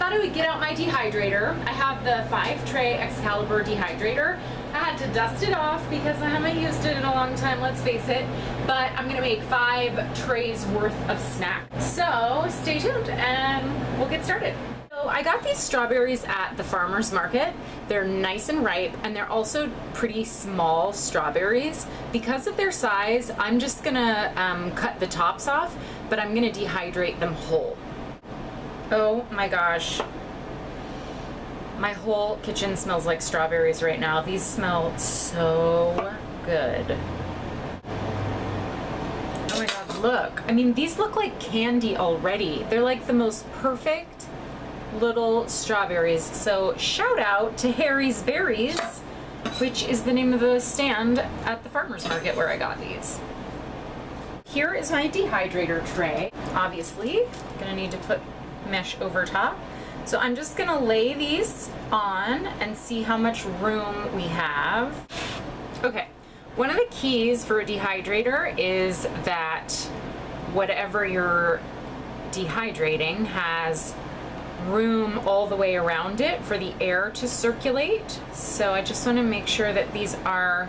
thought I would get out my dehydrator. I have the 5-tray Excalibur dehydrator. I had to dust it off because I haven't used it in a long time, let's face it. But I'm gonna make 5 trays worth of snacks. So stay tuned and we'll get started. So I got these strawberries at the farmer's market. They're nice and ripe, and they're also pretty small strawberries. Because of their size, I'm just gonna cut the tops off, but I'm gonna dehydrate them whole. Oh my gosh. My whole kitchen smells like strawberries right now. These smell so good. Oh my God, look. I mean, these look like candy already. They're like the most perfect little strawberries. So shout out to Harry's Berries, which is the name of the stand at the farmer's market where I got these. Here is my dehydrator tray. Obviously, gonna need to put mesh over top. So I'm just gonna lay these on and see how much room we have. Okay, one of the keys for a dehydrator is that whatever you're dehydrating has room all the way around it for the air to circulate. So I just want to make sure that these are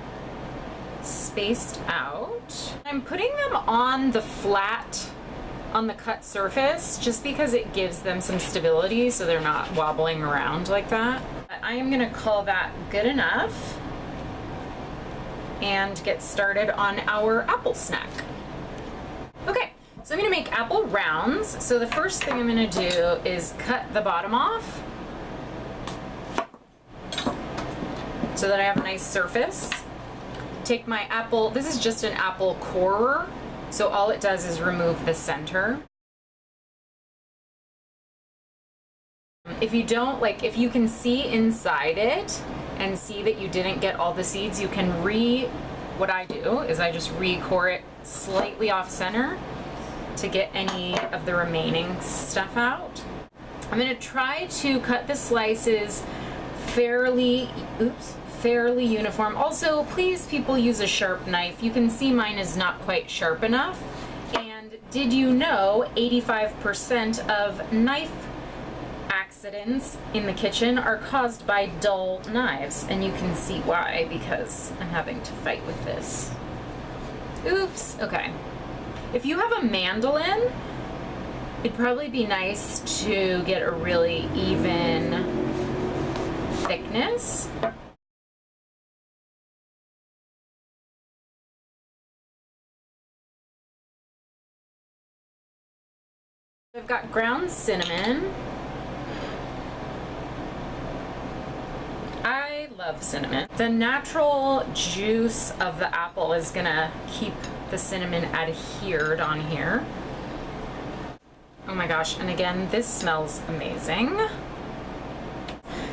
spaced out. I'm putting them on the flat, on the cut surface, just because it gives them some stability so they're not wobbling around like that. I am going to call that good enough and get started on our apple snack. Okay. So I'm gonna make apple rounds. So the first thing I'm gonna do is cut the bottom off so that I have a nice surface. Take my apple, this is just an apple corer, so all it does is remove the center. If you don't, like, if you can see inside it and see that you didn't get all the seeds, you can what I do is I just re-core it slightly off center to get any of the remaining stuff out. I'm gonna try to cut the slices fairly uniform. Also, please, people, use a sharp knife. You can see mine is not quite sharp enough. And did you know 85% of knife accidents in the kitchen are caused by dull knives? And you can see why, because I'm having to fight with this. Oops, okay. If you have a mandolin, it'd probably be nice to get a really even thickness. I've got ground cinnamon. I love cinnamon. The natural juice of the apple is gonna keep the cinnamon adhered on here. Oh my gosh, and again, this smells amazing.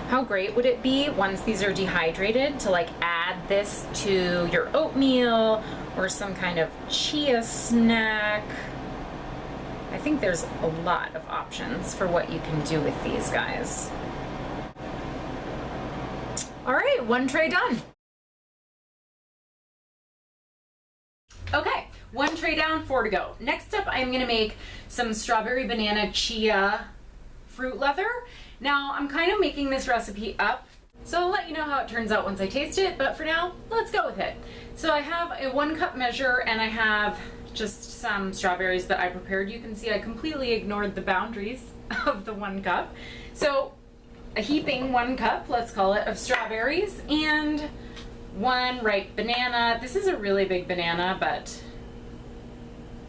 How great would it be once these are dehydrated to like add this to your oatmeal or some kind of chia snack? I think there's a lot of options for what you can do with these guys. All right, 1 tray done. Okay, 1 tray down, 4 to go. Next up, I'm gonna make some strawberry banana chia fruit leather. Now, I'm kind of making this recipe up, so I'll let you know how it turns out once I taste it, but for now, let's go with it. So I have a 1 cup measure, and I have just some strawberries that I prepared. You can see I completely ignored the boundaries of the 1 cup. So a heaping 1 cup, let's call it, of strawberries, and 1 ripe banana. This is a really big banana, but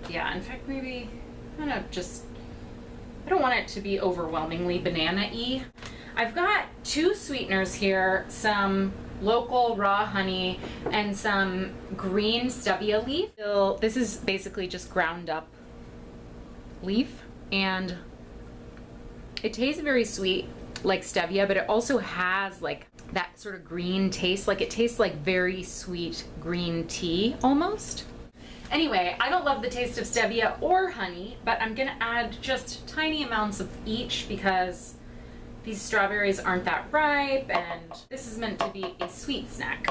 yeah, in fact, maybe I'm gonna I don't want it to be overwhelmingly banana-y. I've got 2 sweeteners here, some local raw honey and some green stevia leaf. So this is basically just ground up leaf, and it tastes very sweet like stevia, but it also has like that sort of green taste. Like it tastes like very sweet green tea almost. Anyway, I don't love the taste of stevia or honey, but I'm gonna add just tiny amounts of each because these strawberries aren't that ripe and this is meant to be a sweet snack.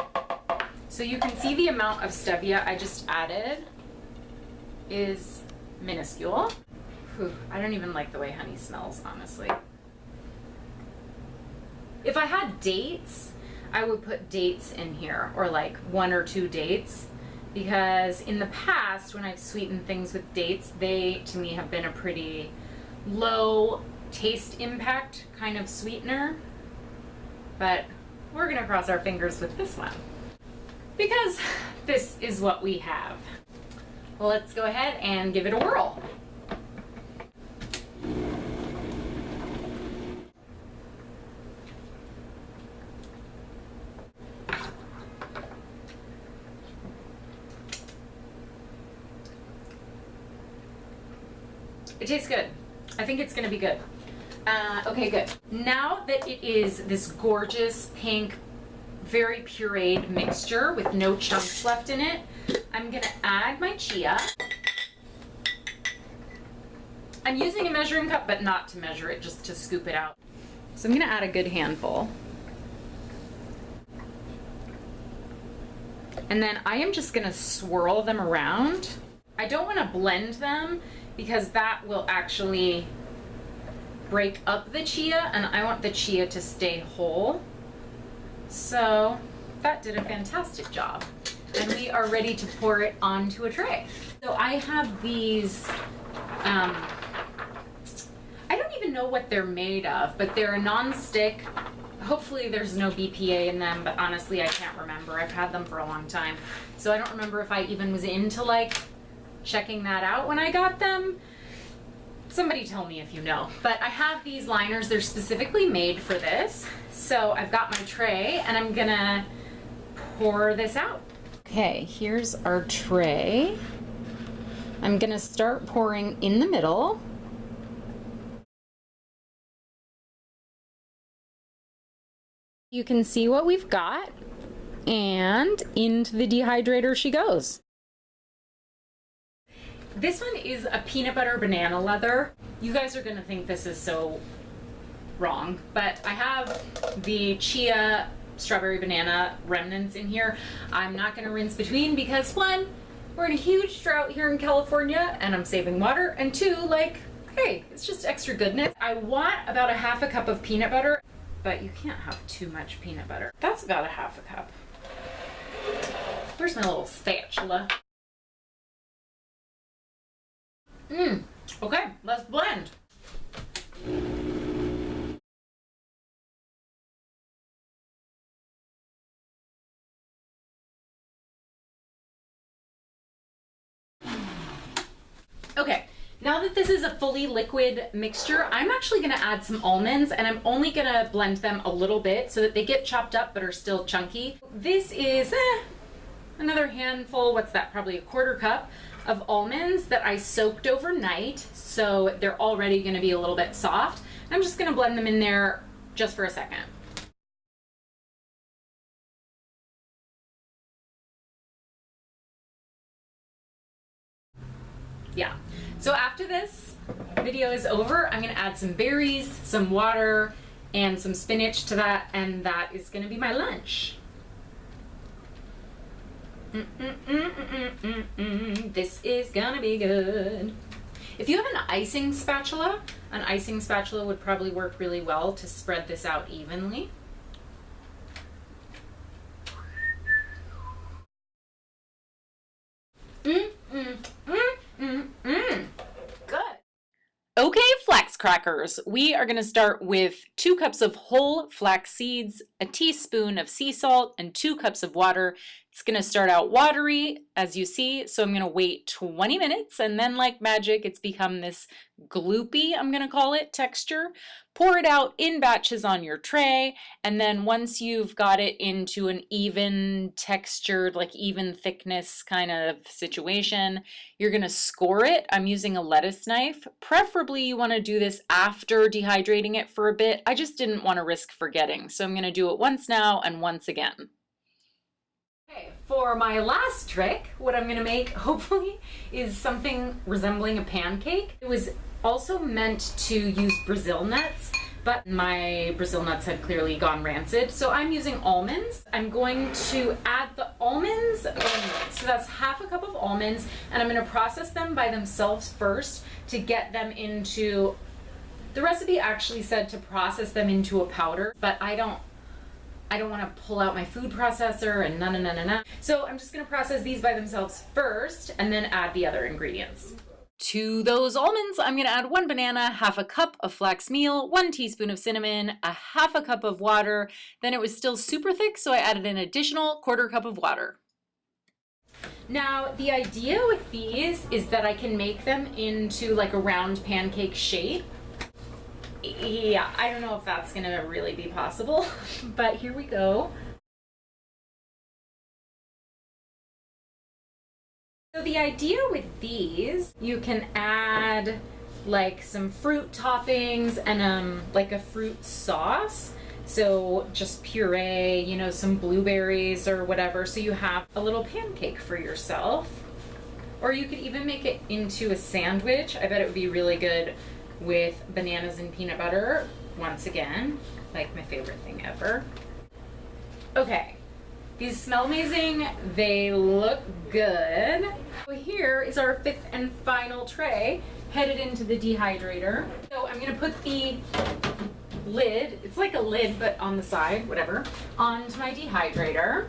So you can see the amount of stevia I just added is minuscule. Whew, I don't even like the way honey smells, honestly. If I had dates, I would put dates in here, or like 1 or 2 dates, because in the past when I've sweetened things with dates, they to me have been a pretty low taste impact kind of sweetener. But we're gonna cross our fingers with this one, because this is what we have. Well, let's go ahead and give it a whirl. It tastes good. I think it's gonna be good. Okay, good. Now that it is this gorgeous pink, very pureed mixture with no chunks left in it, I'm gonna add my chia. I'm using a measuring cup, but not to measure it, just to scoop it out. So I'm gonna add a good handful. And then I am just gonna swirl them around. I don't wanna blend them because that will actually break up the chia, and I want the chia to stay whole. So that did a fantastic job. And we are ready to pour it onto a tray. So I have these, I don't even know what they're made of, but they're a non-stick. Hopefully there's no BPA in them, but honestly I can't remember. I've had them for a long time. So I don't remember if I even was into like checking that out when I got them. Somebody tell me if you know. But I have these liners, they're specifically made for this. So I've got my tray and I'm gonna pour this out. Okay, here's our tray. I'm gonna start pouring in the middle. You can see what we've got, and into the dehydrator she goes. This one is a peanut butter banana leather. You guys are gonna think this is so wrong, but I have the chia strawberry banana remnants in here. I'm not gonna rinse between because 1, we're in a huge drought here in California and I'm saving water, and 2, like, hey, it's just extra goodness. I want about a half a cup of peanut butter, but you can't have too much peanut butter. That's about a half a cup. Where's my little spatula? Okay, let's blend. Okay, now that this is a fully liquid mixture, I'm actually gonna add some almonds, and I'm only gonna blend them a little bit so that they get chopped up but are still chunky. This is another handful, what's that, probably a 1/4 cup of almonds that I soaked overnight, so they're already gonna be a little bit soft. I'm just gonna blend them in there just for a second. Yeah, so after this video is over, I'm gonna add some berries, some water, and some spinach to that, and that is gonna be my lunch. This is gonna be good. If you have an icing spatula would probably work really well to spread this out evenly. Good. Okay, Flax Crackers. We are going to start with 2 cups of whole flax seeds, a teaspoon of sea salt, and 2 cups of water. It's going to start out watery, as you see, so I'm going to wait 20 minutes, and then like magic, it's become this gloopy, I'm going to call it, texture. Pour it out in batches on your tray, and then once you've got it into an even textured, like even thickness kind of situation, you're going to score it. I'm using a lettuce knife. Preferably you want to do this after dehydrating it for a bit. I just didn't want to risk forgetting, so I'm going to do it once now and once again. Okay, for my last trick, what I'm going to make, hopefully, is something resembling a pancake. It was also meant to use Brazil nuts, but my Brazil nuts had clearly gone rancid, so I'm using almonds. I'm going to add the almonds only. So that's half a cup of almonds, and I'm going to process them by themselves first to get them into The recipe actually said to process them into a powder, but I don't want to pull out my food processor and na. So I'm just going to process these by themselves first and then add the other ingredients. To those almonds, I'm going to add 1 banana, half a cup of flax meal, 1 teaspoon of cinnamon, a half a cup of water. Then it was still super thick, so I added an additional 1/4 cup of water. Now, the idea with these is that I can make them into like a round pancake shape. Yeah, I don't know if that's going to really be possible, but here we go. So the idea with these, you can add like some fruit toppings and like a fruit sauce. So just puree, you know, some blueberries or whatever. So you have a little pancake for yourself. Or you could even make it into a sandwich. I bet it would be really good with bananas and peanut butter. Once again, like my favorite thing ever. Okay. These smell amazing, they look good. So here is our 5th and final tray headed into the dehydrator. So I'm gonna put the lid, it's like a lid but on the side, whatever, onto my dehydrator.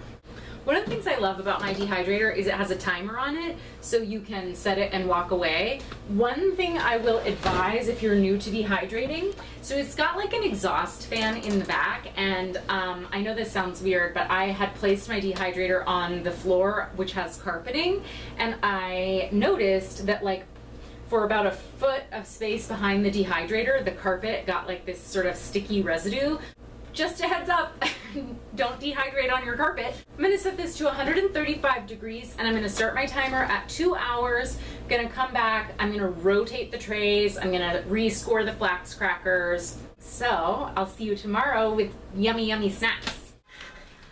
One of the things I love about my dehydrator is it has a timer on it, so you can set it and walk away. One thing I will advise if you're new to dehydrating, so it's got like an exhaust fan in the back, and I know this sounds weird, but I had placed my dehydrator on the floor, which has carpeting, and I noticed that like for about 1 foot of space behind the dehydrator, the carpet got like this sort of sticky residue. Just a heads up, don't dehydrate on your carpet. I'm gonna set this to 135 degrees and I'm gonna start my timer at 2 hours. I'm gonna come back, I'm gonna rotate the trays, I'm gonna rescore the flax crackers. So I'll see you tomorrow with yummy, yummy snacks.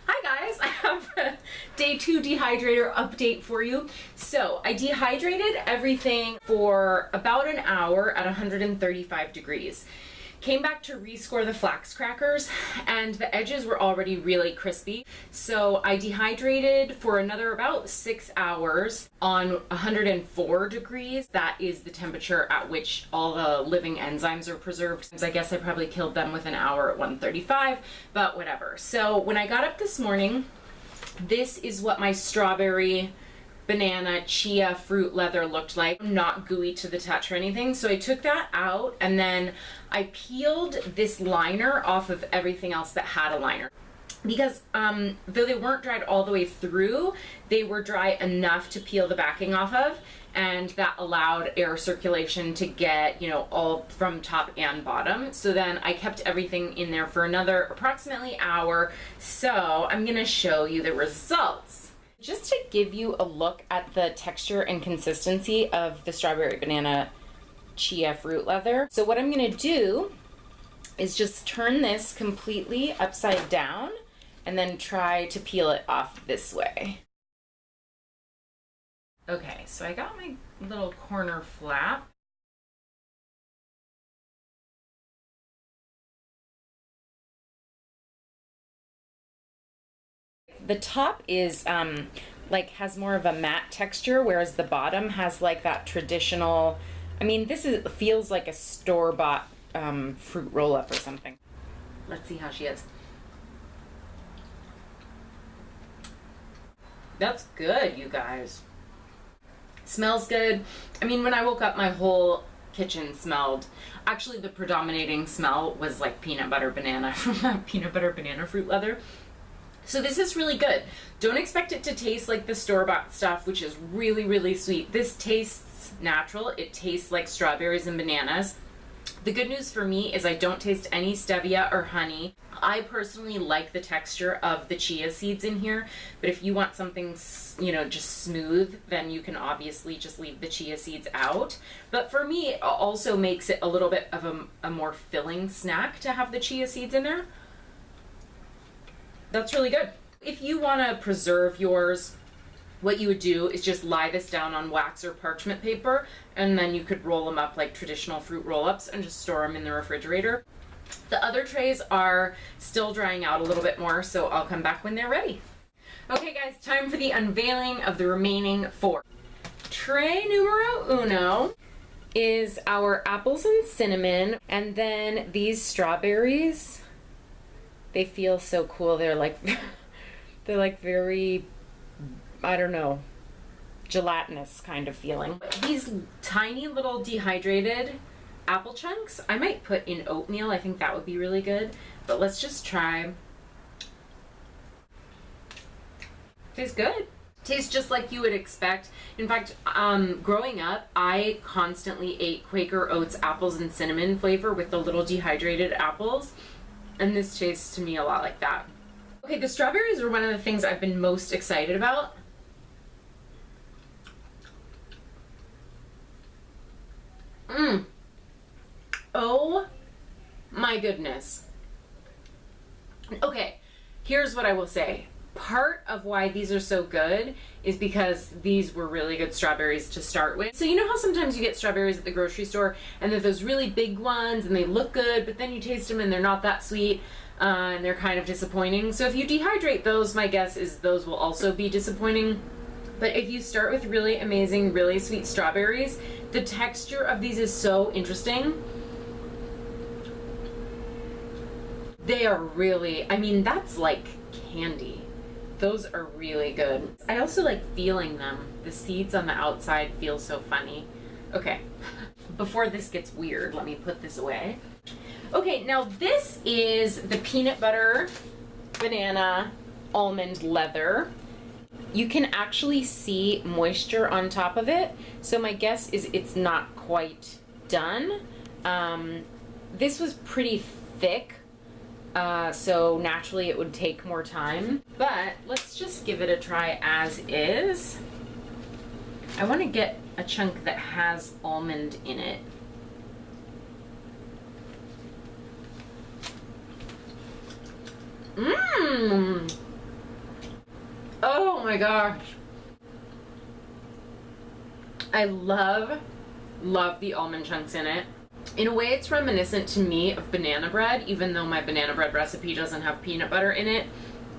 Hi guys, I have a day 2 dehydrator update for you. So I dehydrated everything for about an hour at 135 degrees. Came back to rescore the flax crackers and the edges were already really crispy. So I dehydrated for another about 6 hours on 104 degrees. That is the temperature at which all the living enzymes are preserved. I guess I probably killed them with an hour at 135, but whatever. So when I got up this morning, this is what my strawberry banana chia fruit leather looked like. Not gooey to the touch or anything. So I took that out and then I peeled this liner off of everything else that had a liner. Because though they weren't dried all the way through, they were dry enough to peel the backing off of, and that allowed air circulation to get, you know, all from top and bottom. So then I kept everything in there for another approximately hour. So I'm gonna show you the results. Just to give you a look at the texture and consistency of the strawberry banana chia fruit leather. So what I'm gonna do is just turn this completely upside down and then try to peel it off this way. Okay, so I got my little corner flap. The top is like has more of a matte texture, whereas the bottom has like that traditional, I mean, feels like a store-bought fruit roll-up or something. Let's see how she is. That's good, you guys. Smells good. I mean, when I woke up, my whole kitchen smelled, actually the predominating smell was like peanut butter banana from that peanut butter banana fruit leather. So this is really good. Don't expect it to taste like the store-bought stuff, which is really, really sweet. This tastes natural. It tastes like strawberries and bananas. The good news for me is I don't taste any stevia or honey. I personally like the texture of the chia seeds in here, but if you want something, you know, just smooth, then you can obviously just leave the chia seeds out. But for me, it also makes it a little bit of a more filling snack to have the chia seeds in there. That's really good. If you want to preserve yours, what you would do is just lie this down on wax or parchment paper, and then you could roll them up like traditional fruit roll-ups and just store them in the refrigerator. The other trays are still drying out a little bit more, so I'll come back when they're ready. Okay guys, time for the unveiling of the remaining 4. Tray numero uno is our apples and cinnamon, and then these strawberries, they feel so cool. They're like they're like very, I don't know, gelatinous kind of feeling. These tiny little dehydrated apple chunks, I might put in oatmeal. I think that would be really good, but let's just try. Tastes good. Tastes just like you would expect. In fact, growing up, I constantly ate Quaker Oats apples and cinnamon flavor with the little dehydrated apples, and this tastes to me a lot like that. Okay, the strawberries are one of the things I've been most excited about. Oh my goodness. Okay, here's what I will say. Part of why these are so good is because these were really good strawberries to start with. So you know how sometimes you get strawberries at the grocery store and they're those really big ones and they look good, but then you taste them and they're not that sweet, and they're kind of disappointing. So if you dehydrate those, my guess is those will also be disappointing. But if you start with really amazing, really sweet strawberries, the texture of these is so interesting. They are really, I mean, that's like candy. Those are really good. I also like feeling them. The seeds on the outside feel so funny. Okay, before this gets weird, let me put this away. Okay, now this is the peanut butter banana almond leather. You can actually see moisture on top of it, so my guess is it's not quite done. This was pretty thick, so naturally it would take more time, but let's just give it a try as is. I want to get a chunk that has almond in it. Mmm! Oh my gosh. I love the almond chunks in it. In a way, it's reminiscent to me of banana bread, even though my banana bread recipe doesn't have peanut butter in it.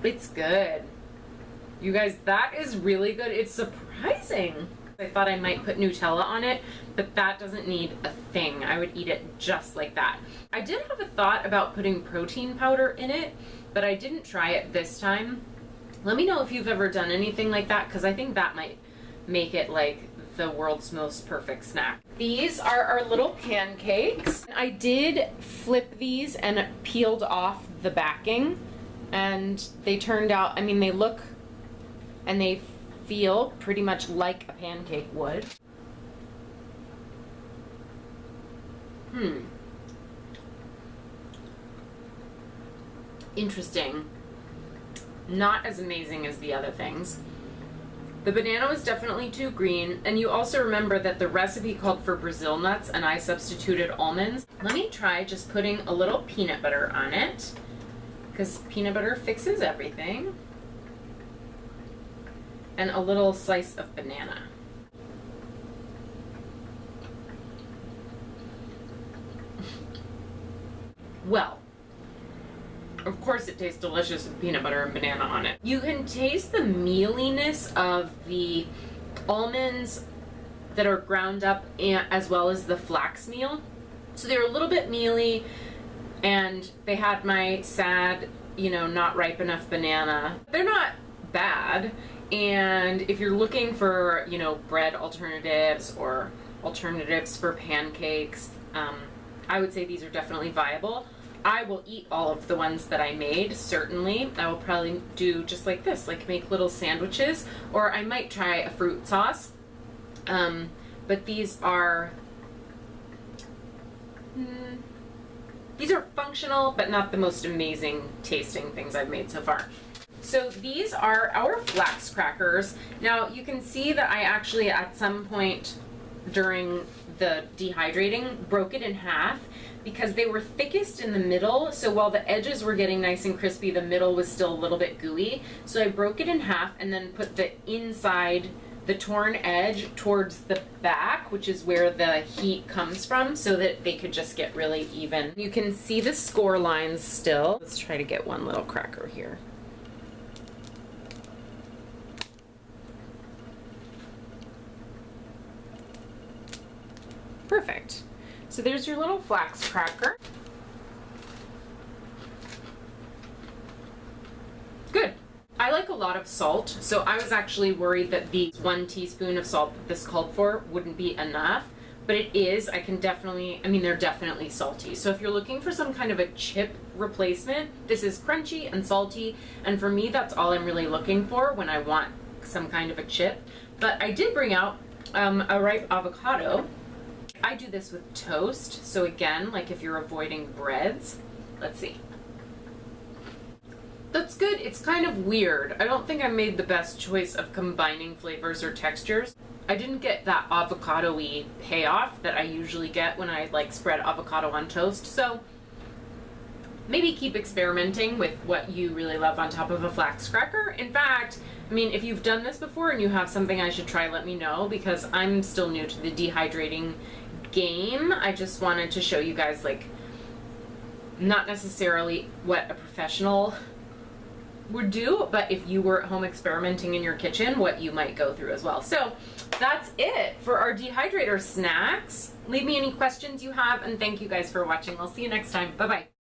It's good. You guys, that is really good. It's surprising. I thought I might put Nutella on it, but that doesn't need a thing. I would eat it just like that. I did have a thought about putting protein powder in it, but I didn't try it this time. Let me know if you've ever done anything like that, because I think that might make it like the world's most perfect snack. These are our little pancakes. I did flip these and peeled off the backing, and they turned out, I mean, they look and they feel pretty much like a pancake would. Interesting. Not as amazing as the other things. The banana was definitely too green, and you also remember that the recipe called for Brazil nuts and I substituted almonds. Let me try just putting a little peanut butter on it, because peanut butter fixes everything. And a little slice of banana. Well, of course it tastes delicious with peanut butter and banana on it. You can taste the mealiness of the almonds that are ground up, as well as the flax meal. So they're a little bit mealy, and they had my sad, you know, not ripe enough banana. They're not bad, and if you're looking for, you know, bread alternatives or alternatives for pancakes, I would say these are definitely viable. I will eat all of the ones that I made, certainly. I will probably do just like this, like make little sandwiches, or I might try a fruit sauce. But these are functional, but not the most amazing tasting things I've made so far. So these are our Flax Crackers. Now you can see that I actually at some point during the dehydrating broke it in half, because they were thickest in the middle, so while the edges were getting nice and crispy, the middle was still a little bit gooey. So I broke it in half and then put the inside, the torn edge, towards the back, which is where the heat comes from, so that they could just get really even. You can see the score lines still. Let's try to get one little cracker here. Perfect. So there's your little flax cracker. Good. I like a lot of salt, so I was actually worried that the 1 teaspoon of salt that this called for wouldn't be enough, but it is. I mean, they're definitely salty. So if you're looking for some kind of a chip replacement, this is crunchy and salty, and for me, that's all I'm really looking for when I want some kind of a chip. But I did bring out a ripe avocado. I do this with toast, so again, like if you're avoiding breads, let's see. That's good. It's kind of weird. I don't think I made the best choice of combining flavors or textures. I didn't get that avocado-y payoff that I usually get when I like spread avocado on toast, so maybe keep experimenting with what you really love on top of a flax cracker. In fact, I mean, if you've done this before and you have something I should try, let me know, because I'm still new to the dehydrating game. I just wanted to show you guys, like, not necessarily what a professional would do, but if you were at home experimenting in your kitchen, what you might go through as well. So that's it for our dehydrator snacks. Leave me any questions you have, and thank you guys for watching. I'll see you next time. Bye-bye.